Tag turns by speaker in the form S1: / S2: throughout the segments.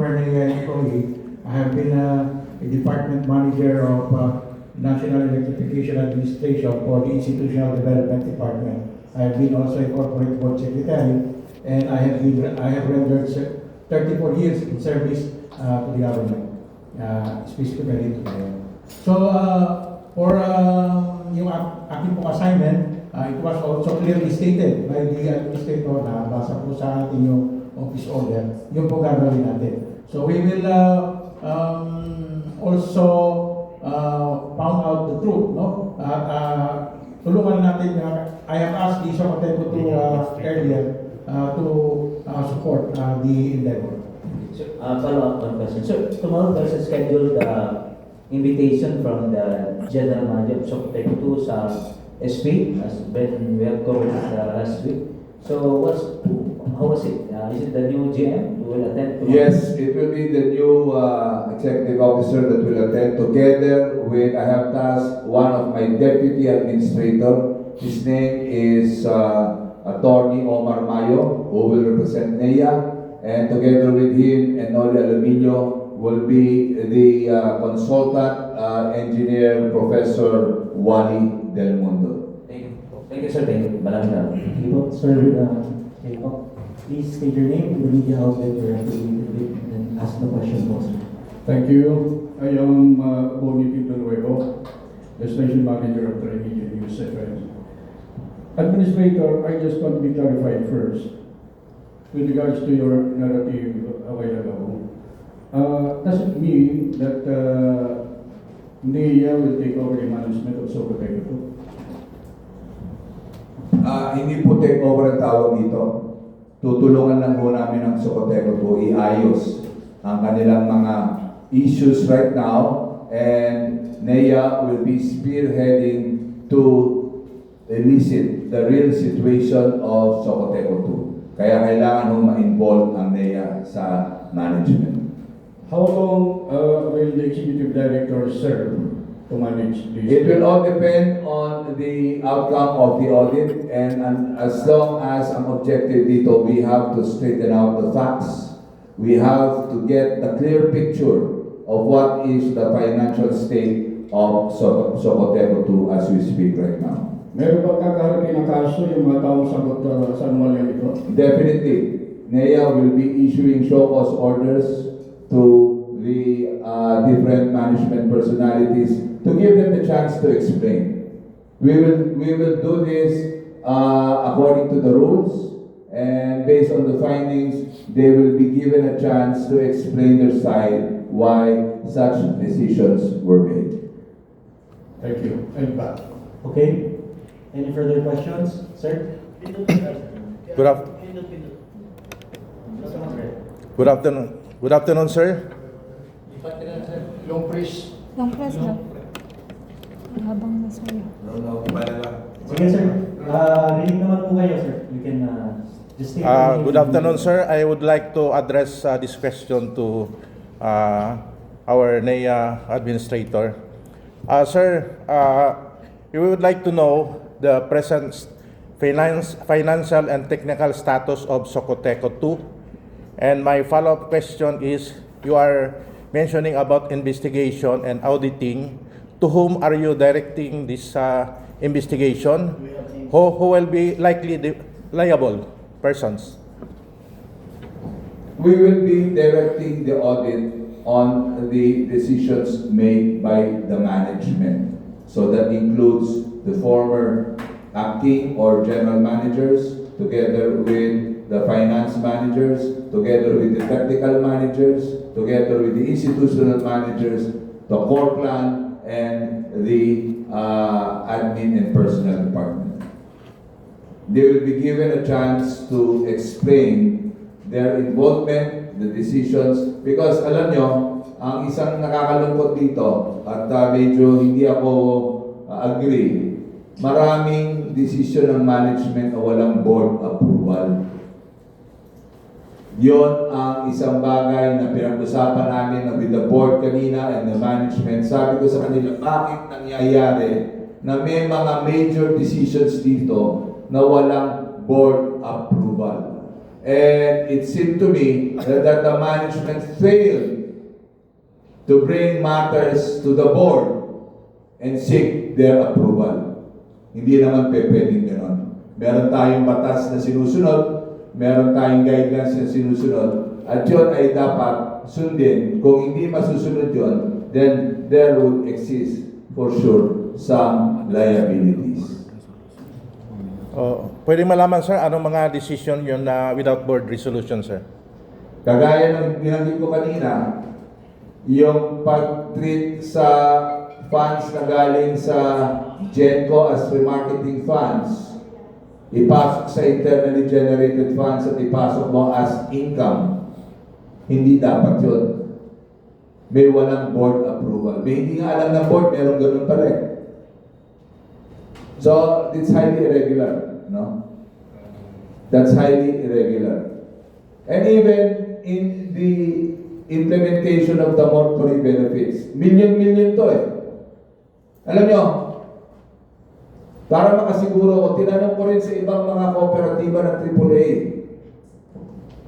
S1: former employee. I have been a department manager of National Electrification Administration for the Institutional Development Department. I have been also a corporate board secretary, and I have rendered 34 years in service to the government, specifically to the. So, for yung aking pong assignment, it was also clearly stated by the administrator na basa po sa ating yung office order, yung po gagawin natin. So we will also found out the truth, no? Tulungan natin, I have asked the Socoteco to earlier to support the endeavor.
S2: So, follow-up one question. So, tomorrow there's a scheduled invitation from the General Manager of Socoteco to sa SP, as when we have covered last week. So, how was it? Is it the new GM who will attend tomorrow?
S3: Yes, it will be the new executive officer that will attend together with, I have tasked one of my deputy administrator. His name is Attorney Omar Mayo, who will represent NEA, and together with him and Noli Aluminio will be the consultant engineer, Professor Wally Del Mundo.
S2: Thank you, sir. Thank you. Maraming salamat.
S4: Sir, please state your name and the media outlet you're affiliated with and ask the question po, sir.
S5: Thank you. I am Boni Nuevo, the station manager of Television News FM. Administrator, I just want to be clarified first with regards to your narrative a while ago. Does it mean that NEA will take over the management of Socoteco?
S3: Hindi po take over ang tawag dito. Tutulungan lang po namin ang Socoteco to iayos ang kanilang mga issues right now, and NEA will be spearheading to elicit the real situation of Socoteco 2. Kaya kailangan nung ma-involve ang NEA sa management.
S5: How long will the executive director serve to manage this?
S3: It will all depend on the outcome of the audit, and as long as ang objective dito, we have to straighten out the facts. We have to get a clear picture of what is the financial state of Socoteco 2 as we speak right now.
S5: Meron ba kakaharapin ng kaso yung mga taong sagot sa anomalya ito?
S3: Definitely, NEA will be issuing show cause orders to the different management personalities to give them the chance to explain. We will do this according to the rules, and based on the findings, they will be given a chance to explain their side why such decisions were made.
S5: Thank you. And back.
S4: Okay? Any further questions, sir?
S6: Good afternoon. Good afternoon, sir.
S5: Long press.
S7: Long press lang. Habang nasa iyo.
S4: Sige, sir. Rinig naman po kayo, sir. You can just state your name.
S6: Good afternoon, sir. I would like to address this question to our NEA administrator. Sir, we would like to know the present financial and technical status of Socoteco 2. And my follow-up question is, you are mentioning about investigation and auditing. To whom are you directing this investigation? Who will be likely the liable persons?
S3: We will be directing the audit on the decisions made by the management. So that includes the former acting or general managers, together with the finance managers, together with the technical managers, together with the institutional managers, the core plan, and the admin and personnel department. They will be given a chance to explain their involvement, the decisions, because alam nyo, ang isang nakakalungkot dito, at medyo hindi ako agree, maraming decision ng management na walang board approval. Yon ang isang bagay na pinag-usapan namin with the board kanina and the management. Sabi ko sa kanila, bakit nangyayari na may mga major decisions dito na walang board approval? And it seemed to me that the management failed to bring matters to the board and seek their approval. Hindi naman pwedeng gano'n. Meron tayong batas na sinusunod, meron tayong guidelines na sinusunod, at yun ay dapat sundin. Kung hindi masusunod yun, then there would exist for sure some liabilities.
S6: Pwede malaman, sir, anong mga decision yun na without board resolution, sir?
S3: Kagaya ng binanggit ko kanina, yung pag-treat sa funds na galing sa GENCO as remarketing funds, ipasok sa internally generated funds at ipasok mo as income, hindi dapat yun. May walang board approval. May hindi nga alam ng board, meron ganun pa rin. So, it's highly irregular, no? That's highly irregular. And even in the implementation of the mortuary benefits, million to eh. Alam nyo, para makasiguro ko, tinanong ko rin sa ibang mga kooperatiba ng AAA,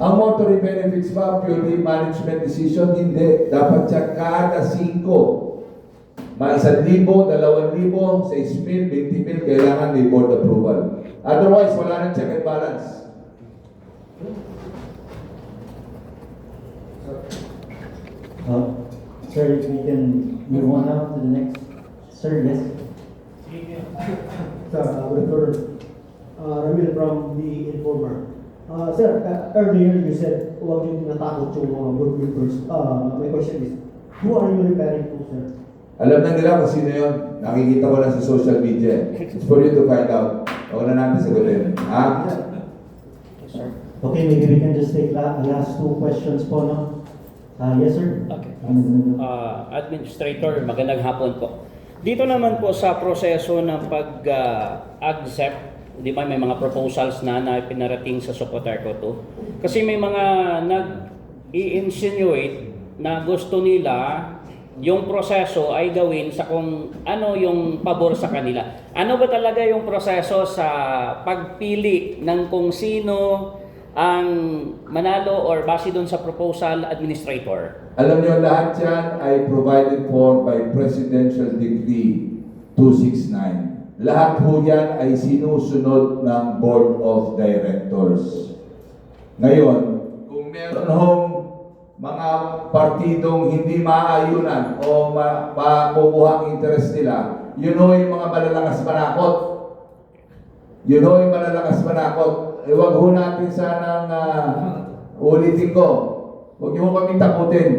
S3: ang mortuary benefits ba purely management decision? Hindi. Dapat siya kada 5. Mga 1,000, 2,000, 6,000, 20,000, kailangan may board approval. Otherwise, wala nang check and balance.
S4: Sir, if we can move on now to the next. Sir, yes?
S8: Dr. Ramil from the Informer. Sir, earlier you said huwag yung tinatakot yung mga group members. My question is, who are you referring to, sir?
S3: Alam na nila kung sino yun. Nakikita ko lang sa social media. It's for you to find out. Huwag na natin sagutin. Ha?
S4: Okay, maybe we can just take last 2 questions po, no? Yes, sir?
S9: Okay. Administrator, magandang hapon po. Dito naman po sa proseso ng pag-accept, di ba may mga proposals na pinarating sa Socoterco 2? Kasi may mga nag-i-insinuate na gusto nila yung proseso ay gawin sa kung ano yung pabor sa kanila. Ano ba talaga yung proseso sa pagpili ng kung sino ang manalo or base doon sa proposal, administrator?
S3: Alam niyo, lahat yan ay provided for by Presidential Decree 269. Lahat po yan ay sinusunod ng Board of Directors. Ngayon, kung meron hong mga partidong hindi maaayunan o makukuha ang interest nila, yun ho yung mga malalakas manakot. Yun ho yung malalakas manakot. Huwag ho natin sanang ulitin ko. Huwag niyo ho kami takutin.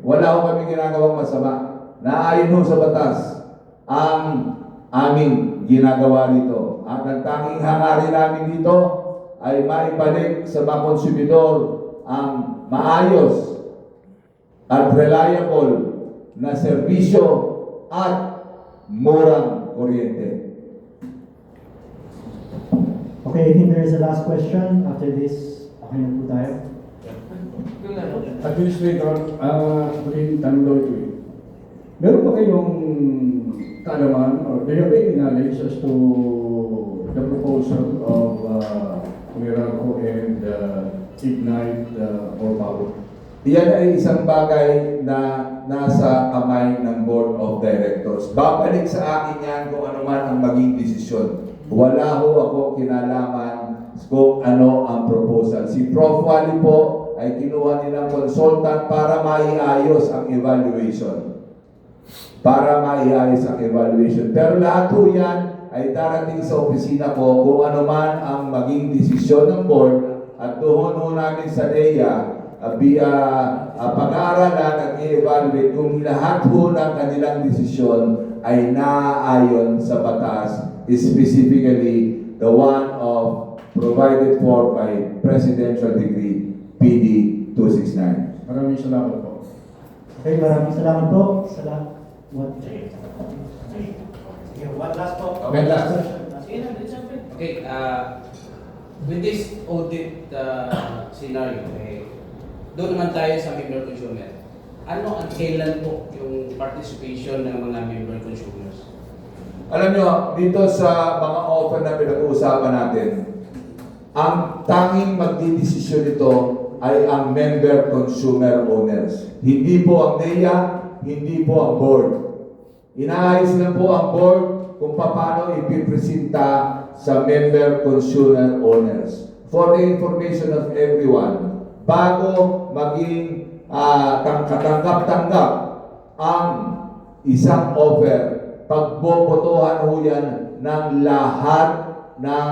S3: Wala ho kami ginagawang masama. Naayon ho sa batas ang aming ginagawa dito. At ang tanging hangarin namin dito ay maibalik sa mga konsumidor ang maayos at reliable na serbisyo at murang kuryente.
S4: Okay, I think there is a last question. After this, okay na po tayo.
S5: Administrator, rin tanong daw ito eh. Meron ba kayong kaalaman or do you have any knowledge as to the proposal of Meralco and Ignite or Power?
S3: Iyan ay isang bagay na nasa kamay ng Board of Directors. Babalik sa akin yan kung ano man ang maging desisyon. Wala ho ako kinalaman kung ano ang proposal. Si Prof. Wally po ay kinuha nilang consultant para maiayos ang evaluation. Pero lahat ho yan ay darating sa opisina ko kung ano man ang maging desisyon ng board at doon ho namin sa NEA pag-aaralan at i-evaluate kung lahat ho ng kanilang desisyon ay naaayon sa batas, specifically the one of provided for by Presidential Decree PD 269.
S5: Maraming salamat po.
S4: Okay, maraming salamat po. What?
S8: One last po.
S3: Okay, last.
S10: Okay, with this audit scenario, doon naman tayo sa member consumer. Ano ang kailan po yung participation ng mga member consumers?
S3: Alam nyo, dito sa mga offer na pinag-uusapan natin, ang tanging magdidesisyon nito ay ang member consumer owners. Hindi po ang NEA, hindi po ang board. Inaayos lang po ang board kung paano ipipresenta sa member consumer owners. For the information of everyone, bago maging katanggap-tanggap ang isang offer, pagbobotohan ho yan ng lahat ng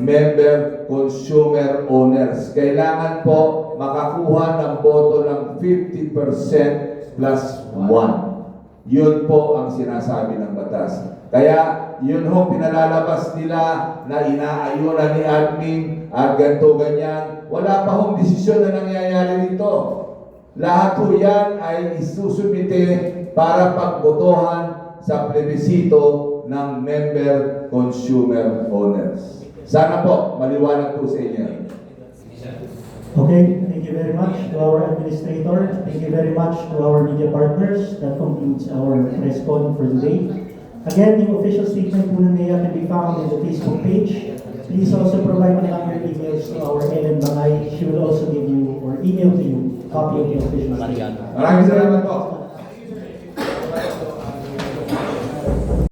S3: member consumer owners. Kailangan po makakuha ng boto ng 50% plus 1. Yun po ang sinasabi ng batas. Kaya yun ho pinalalabas nila na inaayunan ni admin at ganito ganyan. Wala pa hong desisyon na nangyayari dito. Lahat po yan ay isusumite para pagbotohan sa plebisito ng member consumer owners. Sana po maliwanag po sa inyo.
S8: Okay, thank you very much to our administrator. Thank you very much to our media partners. That concludes our press con for today. Again, the official statement po ng NEA can be found in the Facebook page. Please also provide na lang your emails to our Ellen Bangay. She will also give you or email to you copy of the official statement.
S3: Maraming salamat po.